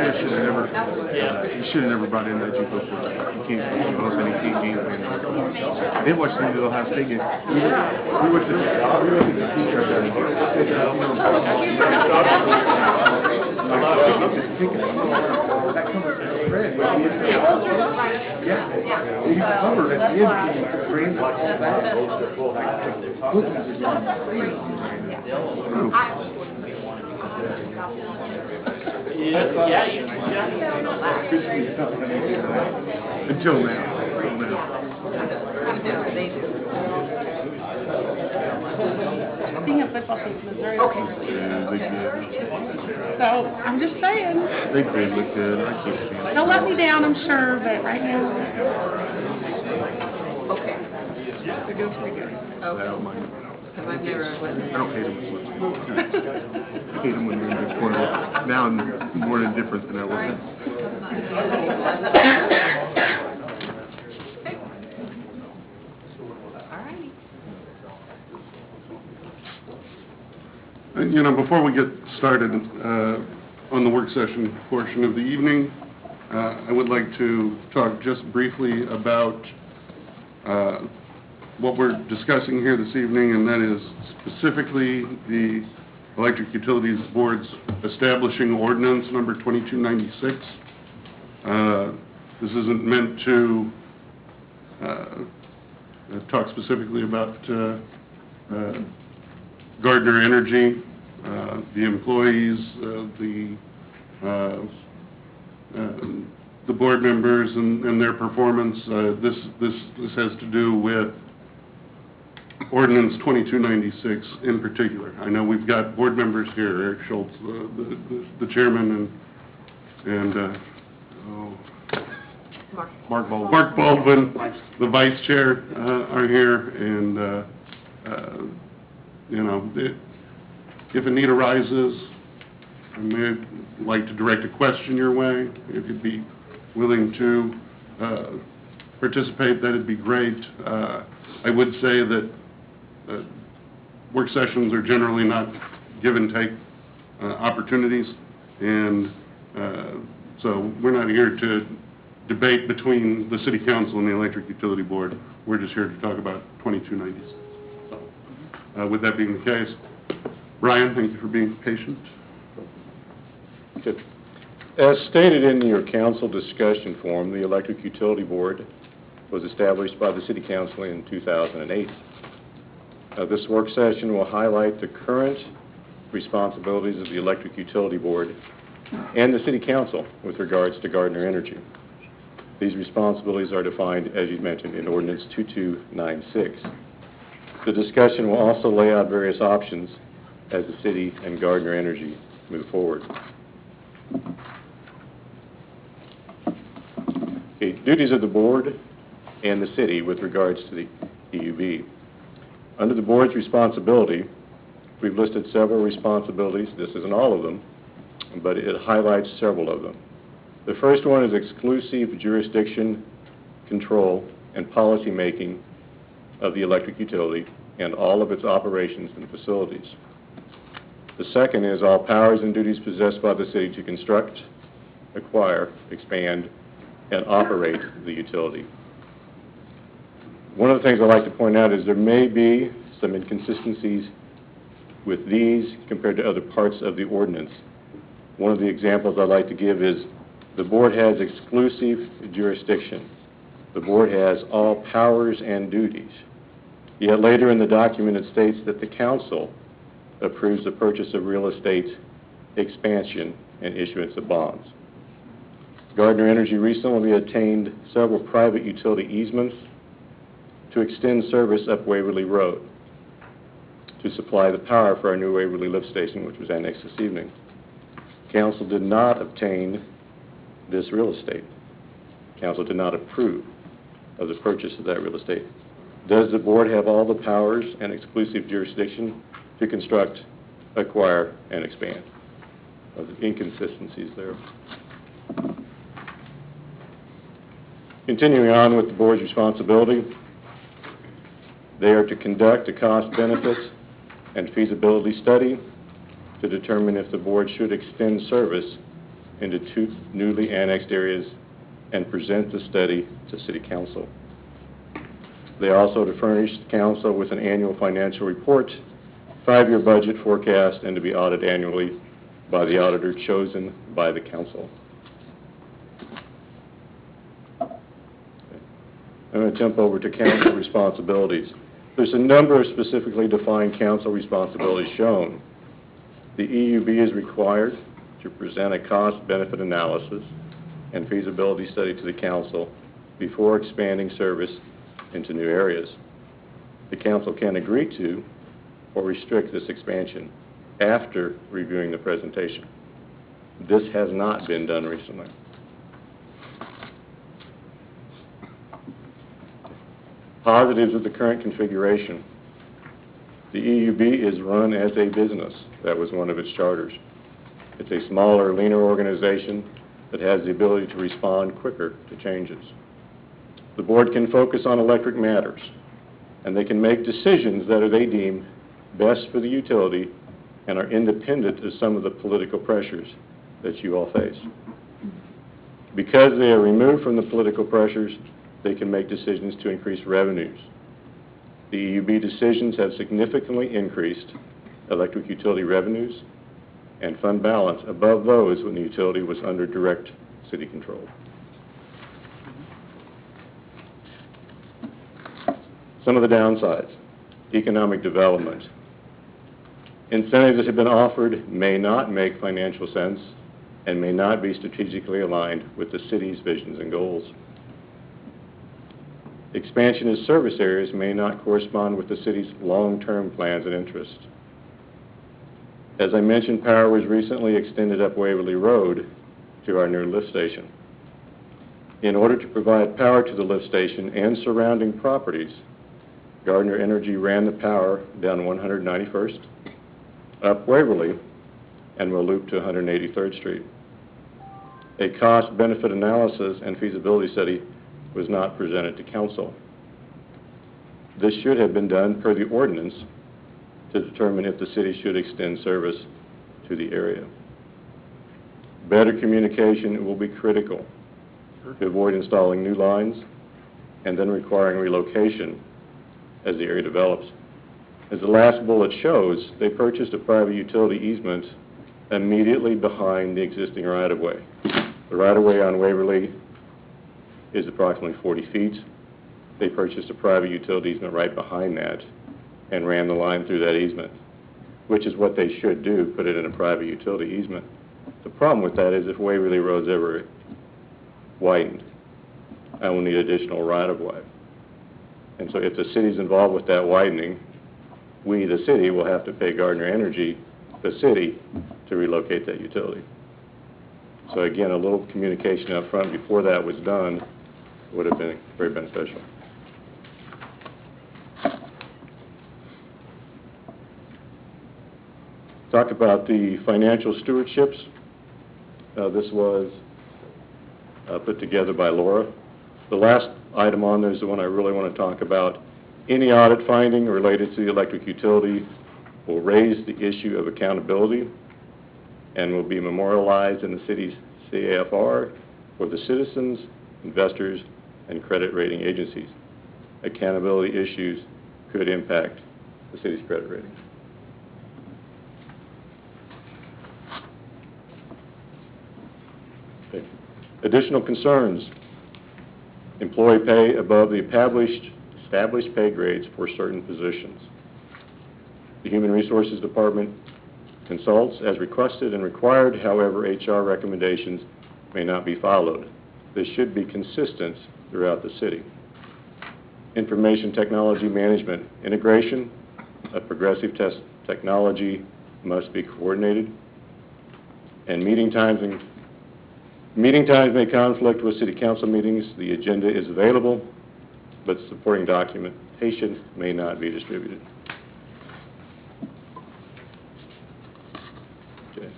Chris should have never, he should have never brought in that Jeep before. He can't, and he can't game plan. I did watch the Ohio State game. We went to the teacher down here. That comes red. Yeah. He's covered at the end. Brains all back. Until now. Being a football team is very Yeah, they did. So I'm just saying. They did look good. I keep seeing it. They'll let me down, I'm sure, but right now. Okay. They're doing pretty good. I don't mind. Because I've never. I don't hate them as much. I hate them when they're in the corner. Now I'm more indifferent than I was. You know, before we get started on the work session portion of the evening, I would like to talk just briefly about what we're discussing here this evening, and that is specifically the Electric Utilities Board's establishing ordinance number 2296. This isn't meant to talk specifically about Gardner Energy, the employees, the board members and their performance. This has to do with Ordinance 2296 in particular. I know we've got board members here, Eric Schultz, the chairman, and Mark Baldwin, the vice chair, are here, and you know, if a need arises, I may like to direct a question your way. If you'd be willing to participate, that'd be great. I would say that work sessions are generally not give and take opportunities, and so we're not here to debate between the City Council and the Electric Utility Board. We're just here to talk about 2290s. With that being the case, Brian, thank you for being patient. Good. As stated in your council discussion forum, the Electric Utility Board was established by the City Council in 2008. This work session will highlight the current responsibilities of the Electric Utility Board and the City Council with regards to Gardner Energy. These responsibilities are defined, as you mentioned, in Ordinance 2296. The discussion will also lay out various options as the City and Gardner Energy move forward. Okay, duties of the Board and the City with regards to the EUB. Under the Board's responsibility, we've listed several responsibilities. This isn't all of them, but it highlights several of them. The first one is exclusive jurisdiction, control, and policy making of the electric utility and all of its operations and facilities. The second is all powers and duties possessed by the city to construct, acquire, expand, and operate the utility. One of the things I'd like to point out is there may be some inconsistencies with these compared to other parts of the ordinance. One of the examples I'd like to give is the board has exclusive jurisdiction. The board has all powers and duties. Yet later in the document it states that the council approves the purchase of real estate, expansion, and issuance of bonds. Gardner Energy recently obtained several private utility easements to extend service up Waverly Road to supply the power for our new Waverly lift station, which was annexed this evening. Council did not obtain this real estate. Council did not approve of the purchase of that real estate. Does the board have all the powers and exclusive jurisdiction to construct, acquire, and expand? Of the inconsistencies there. Continuing on with the board's responsibility, they are to conduct a cost benefits and feasibility study to determine if the board should extend service into 2 newly annexed areas and present the study to City Council. They also to furnish the Council with an annual financial report, 5-year budget forecast, and to be audited annually by the auditor chosen by the Council. I'm going to jump over to Council responsibilities. There's a number of specifically defined Council responsibilities shown. The EUB is required to present a cost-benefit analysis and feasibility study to the Council before expanding service into new areas. The Council can agree to or restrict this expansion after reviewing the presentation. This has not been done recently. Positives of the current configuration. The EUB is run as a business. That was one of its charters. It's a smaller, leaner organization that has the ability to respond quicker to changes. The board can focus on electric matters, and they can make decisions that they deem best for the utility and are independent of some of the political pressures that you all face. Because they are removed from the political pressures, they can make decisions to increase revenues. The EUB decisions have significantly increased electric utility revenues and fund balance above those when the utility was under direct city control. Some of the downsides: economic development. Incentives that have been offered may not make financial sense and may not be strategically aligned with the city's visions and goals. Expansion of service areas may not correspond with the city's long-term plans and interests. As I mentioned, power was recently extended up Waverly Road to our new lift station. In order to provide power to the lift station and surrounding properties, Gardner Energy ran the power down 191st, up Waverly, and will loop to 183rd Street. A cost-benefit analysis and feasibility study was not presented to Council. This should have been done per the ordinance to determine if the city should extend service to the area. Better communication will be critical to avoid installing new lines and then requiring relocation as the area develops. As the last bullet shows, they purchased a private utility easement immediately behind the existing right-of-way. The right-of-way on Waverly is approximately 40 feet. They purchased a private utility easement right behind that and ran the line through that easement, which is what they should do, put it in a private utility easement. The problem with that is if Waverly Road's ever widened, I will need additional right-of-way. And so if the city's involved with that widening, we, the city, will have to pay Gardner Energy, the city, to relocate that utility. So again, a little communication up front before that was done would have been very beneficial. Talk about the financial stewardships. This was put together by Laura. The last item on there is the one I really want to talk about. Any audit finding related to the electric utility will raise the issue of accountability and will be memorialized in the city's CAFR for the citizens, investors, and credit rating agencies. Accountability issues could impact the city's credit rating. Okay. Additional concerns: employee pay above the established pay grades for certain positions. The Human Resources Department consults as requested and required. However, HR recommendations may not be followed. This should be consistent throughout the city. Information technology management. Integration of progressive technology must be coordinated. And meeting times may conflict with city council meetings. The agenda is available, but supporting documentation may not be distributed. Okay.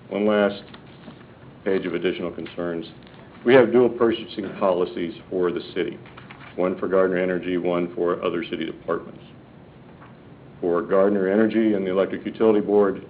One last page of additional concerns. We have dual purchasing policies for the city, one for Gardner Energy, one for other city departments. For Gardner Energy and the Electric Utility Board,